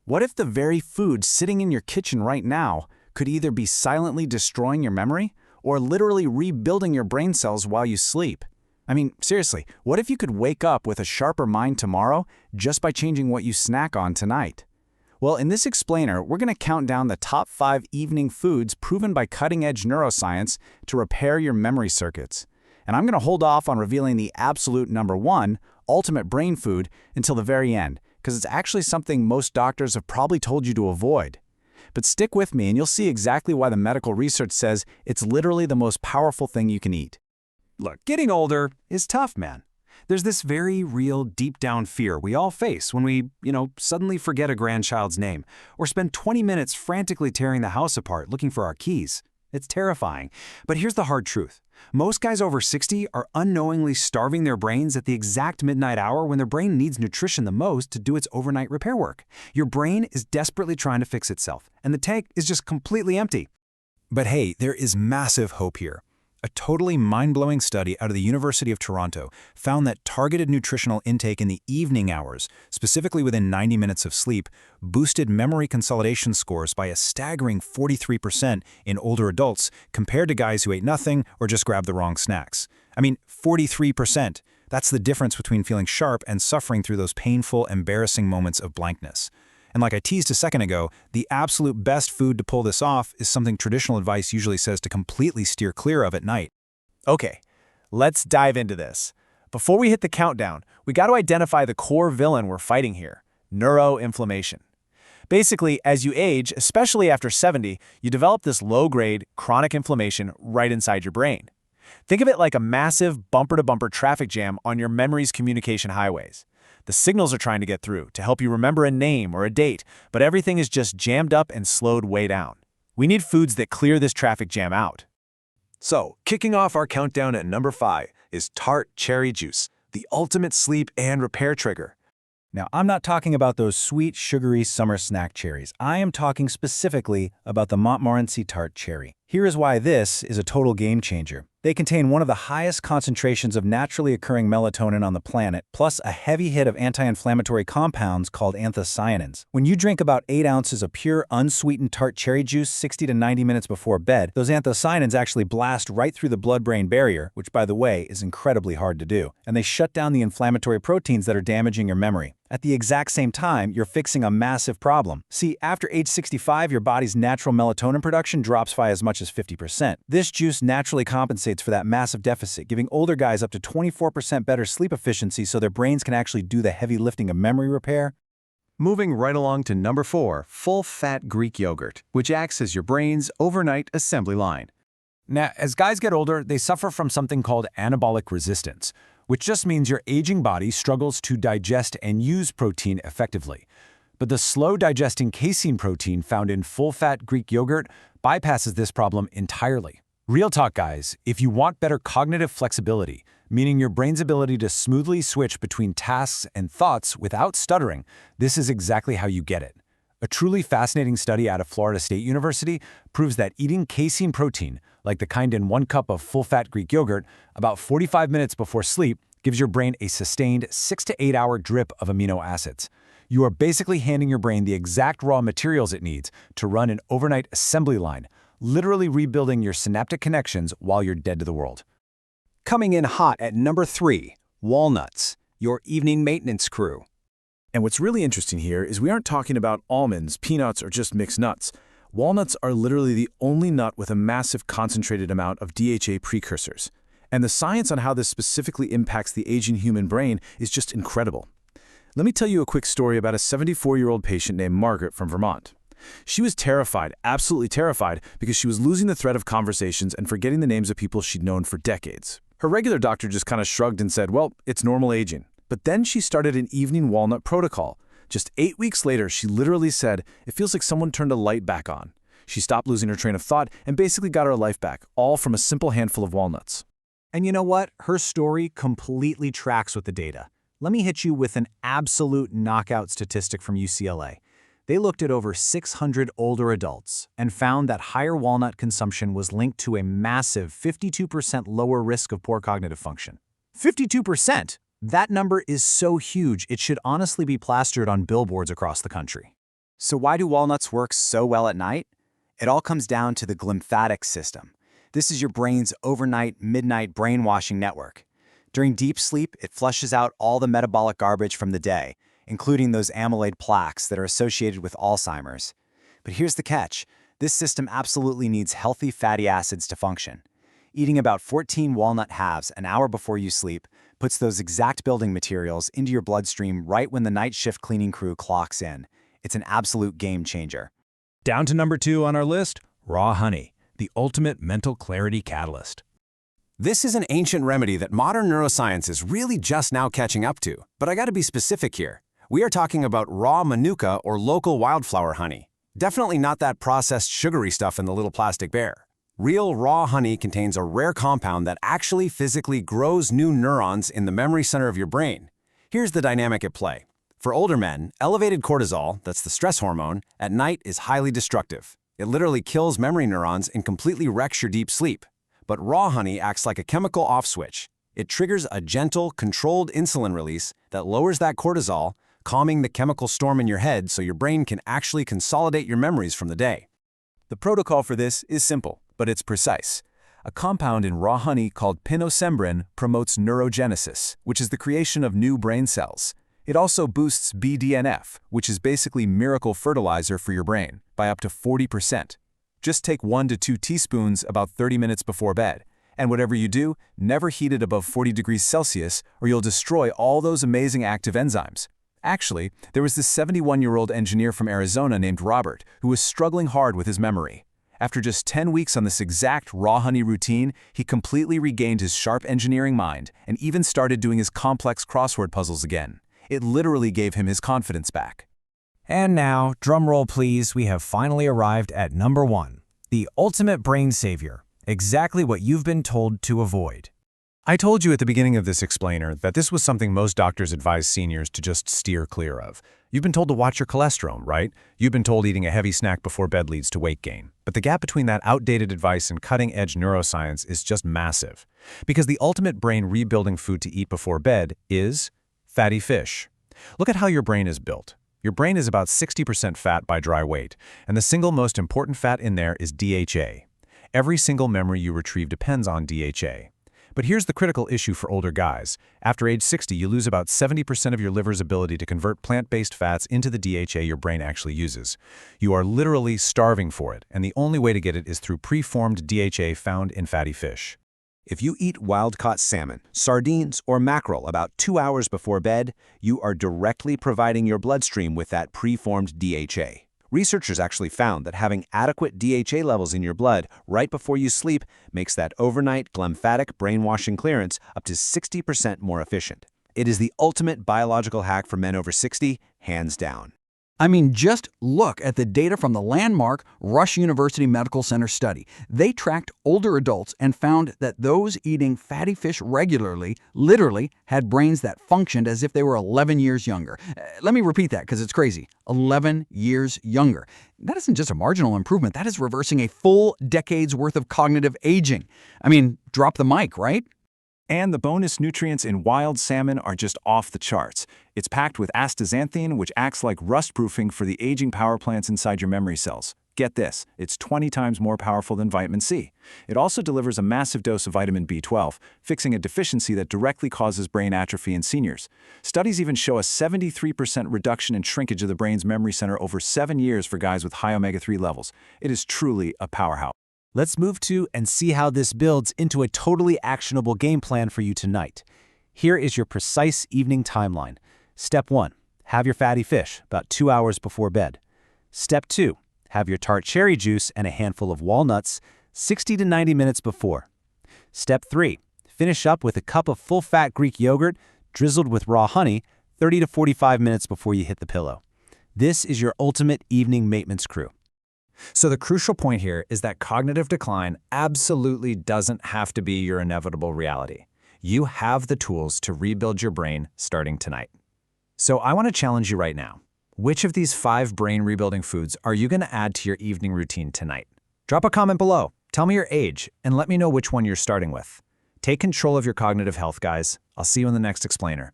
What if the very food sitting in your kitchen right now could either be silently destroying your memory or literally rebuilding your brain cells while you sleep? I mean, seriously, what if you could wake up with a sharper mind tomorrow just by changing what you snack on tonight? Well, in this explainer, we're going to count down the top 5 evening foods proven by cutting-edge neuroscience to repair your memory circuits. And I'm going to hold off on revealing the absolute number 1, ultimate brain food, until the very end, because it's actually something most doctors have probably told you to avoid. But stick with me and you'll see exactly why the medical research says it's literally the most powerful thing you can eat. Look, getting older is tough, man. There's this very real deep down fear we all face when we, suddenly forget a grandchild's name or spend 20 minutes frantically tearing the house apart looking for our keys. It's terrifying. But here's the hard truth. Most guys over 60 are unknowingly starving their brains at the exact midnight hour when their brain needs nutrition the most to do its overnight repair work. Your brain is desperately trying to fix itself, and the tank is just completely empty. But hey, there is massive hope here. A totally mind-blowing study out of the University of Toronto found that targeted nutritional intake in the evening hours, specifically within 90 minutes of sleep, boosted memory consolidation scores by a staggering 43% in older adults compared to guys who ate nothing or just grabbed the wrong snacks. I mean, 43%. That's the difference between feeling sharp and suffering through those painful, embarrassing moments of blankness. And like I teased a second ago, the absolute best food to pull this off is something traditional advice usually says to completely steer clear of at night. Okay, let's dive into this. Before we hit the countdown, we got to identify the core villain we're fighting here: neuroinflammation. Basically, as you age, especially after 70, you develop this low-grade, chronic inflammation right inside your brain. Think of it like a massive bumper-to-bumper traffic jam on your memory's communication highways. The signals are trying to get through to help you remember a name or a date, but everything is just jammed up and slowed way down. We need foods that clear this traffic jam out. So, kicking off our countdown at number 5 is tart cherry juice, the ultimate sleep and repair trigger. Now, I'm not talking about those sweet, sugary summer snack cherries. I am talking specifically about the Montmorency tart cherry. Here is why this is a total game changer. They contain one of the highest concentrations of naturally occurring melatonin on the planet, plus a heavy hit of anti-inflammatory compounds called anthocyanins. When you drink about 8 ounces of pure, unsweetened tart cherry juice 60 to 90 minutes before bed, those anthocyanins actually blast right through the blood-brain barrier, which, by the way, is incredibly hard to do, and they shut down the inflammatory proteins that are damaging your memory. At the exact same time, you're fixing a massive problem. See, after age 65, your body's natural melatonin production drops by as much as 50%. This juice naturally compensates for that massive deficit, giving older guys up to 24% better sleep efficiency so their brains can actually do the heavy lifting of memory repair. Moving right along to number 4, full-fat Greek yogurt, which acts as your brain's overnight assembly line. Now, as guys get older, they suffer from something called anabolic resistance, which just means your aging body struggles to digest and use protein effectively. But the slow-digesting casein protein found in full-fat Greek yogurt bypasses this problem entirely. Real talk, guys, if you want better cognitive flexibility, meaning your brain's ability to smoothly switch between tasks and thoughts without stuttering, this is exactly how you get it. A truly fascinating study out of Florida State University proves that eating casein protein, like the kind in 1 cup of full-fat Greek yogurt, about 45 minutes before sleep, gives your brain a sustained 6 to 8 hour drip of amino acids. You are basically handing your brain the exact raw materials it needs to run an overnight assembly line, literally rebuilding your synaptic connections while you're dead to the world. Coming in hot at number 3, walnuts, your evening maintenance crew. And what's really interesting here is we aren't talking about almonds, peanuts, or just mixed nuts. Walnuts are literally the only nut with a massive concentrated amount of DHA precursors. And the science on how this specifically impacts the aging human brain is just incredible. Let me tell you a quick story about a 74-year-old patient named Margaret from Vermont. She was terrified, absolutely terrified, because she was losing the thread of conversations and forgetting the names of people she'd known for decades. Her regular doctor just kind of shrugged and said, well, it's normal aging. But then she started an evening walnut protocol. Just 8 weeks later, she literally said, it feels like someone turned a light back on. She stopped losing her train of thought and basically got her life back, all from a simple handful of walnuts. And you know what? Her story completely tracks with the data. Let me hit you with an absolute knockout statistic from UCLA. They looked at over 600 older adults and found that higher walnut consumption was linked to a massive 52% lower risk of poor cognitive function. 52%! That number is so huge, it should honestly be plastered on billboards across the country. So why do walnuts work so well at night? It all comes down to the glymphatic system. This is your brain's overnight, midnight brainwashing network. During deep sleep, it flushes out all the metabolic garbage from the day, including those amyloid plaques that are associated with Alzheimer's. But here's the catch. This system absolutely needs healthy fatty acids to function. Eating about 14 walnut halves an hour before you sleep puts those exact building materials into your bloodstream right when the night shift cleaning crew clocks in. It's an absolute game changer. Down to number 2 on our list, raw honey, the ultimate mental clarity catalyst. This is an ancient remedy that modern neuroscience is really just now catching up to. But I gotta be specific here. We are talking about raw manuka or local wildflower honey. Definitely not that processed sugary stuff in the little plastic bear. Real raw honey contains a rare compound that actually physically grows new neurons in the memory center of your brain. Here's the dynamic at play. For older men, elevated cortisol, that's the stress hormone, at night is highly destructive. It literally kills memory neurons and completely wrecks your deep sleep. But raw honey acts like a chemical off switch. It triggers a gentle, controlled insulin release that lowers that cortisol, calming the chemical storm in your head so your brain can actually consolidate your memories from the day. The protocol for this is simple, but it's precise. A compound in raw honey called pinosembrin promotes neurogenesis, which is the creation of new brain cells. It also boosts BDNF, which is basically miracle fertilizer for your brain, by up to 40%. Just take 1 to 2 teaspoons about 30 minutes before bed. And whatever you do, never heat it above 40 degrees Celsius or you'll destroy all those amazing active enzymes. Actually, there was this 71-year-old engineer from Arizona named Robert who was struggling hard with his memory. After just 10 weeks on this exact raw honey routine, he completely regained his sharp engineering mind and even started doing his complex crossword puzzles again. It literally gave him his confidence back. And now, drumroll please, we have finally arrived at number 1, the ultimate brain savior, exactly what you've been told to avoid. I told you at the beginning of this explainer that this was something most doctors advise seniors to just steer clear of. You've been told to watch your cholesterol, right? You've been told eating a heavy snack before bed leads to weight gain. But the gap between that outdated advice and cutting-edge neuroscience is just massive. Because the ultimate brain rebuilding food to eat before bed is fatty fish. Look at how your brain is built. Your brain is about 60% fat by dry weight, and the single most important fat in there is DHA. Every single memory you retrieve depends on DHA. But here's the critical issue for older guys. After age 60, you lose about 70% of your liver's ability to convert plant-based fats into the DHA your brain actually uses. You are literally starving for it, and the only way to get it is through preformed DHA found in fatty fish. If you eat wild-caught salmon, sardines, or mackerel about 2 hours before bed, you are directly providing your bloodstream with that preformed DHA. Researchers actually found that having adequate DHA levels in your blood right before you sleep makes that overnight glymphatic brainwashing clearance up to 60% more efficient. It is the ultimate biological hack for men over 60, hands down. I mean, just look at the data from the landmark Rush University Medical Center study. They tracked older adults and found that those eating fatty fish regularly literally had brains that functioned as if they were 11 years younger. Let me repeat that because it's crazy. 11 years younger. That isn't just a marginal improvement. That is reversing a full decade's worth of cognitive aging. I mean, drop the mic, right? And the bonus nutrients in wild salmon are just off the charts. It's packed with astaxanthin, which acts like rust-proofing for the aging power plants inside your memory cells. Get this, it's 20 times more powerful than vitamin C. It also delivers a massive dose of vitamin B12, fixing a deficiency that directly causes brain atrophy in seniors. Studies even show a 73% reduction in shrinkage of the brain's memory center over 7 years for guys with high omega-3 levels. It is truly a powerhouse. Let's move to and see how this builds into a totally actionable game plan for you tonight. Here is your precise evening timeline. Step 1, have your fatty fish about 2 hours before bed. Step 2, have your tart cherry juice and a handful of walnuts 60 to 90 minutes before. Step 3, finish up with a cup of full-fat Greek yogurt drizzled with raw honey 30 to 45 minutes before you hit the pillow. This is your ultimate evening maintenance crew. So the crucial point here is that cognitive decline absolutely doesn't have to be your inevitable reality. You have the tools to rebuild your brain starting tonight. So I want to challenge you right now. Which of these 5 brain rebuilding foods are you going to add to your evening routine tonight? Drop a comment below, tell me your age, and let me know which one you're starting with. Take control of your cognitive health, guys. I'll see you in the next explainer.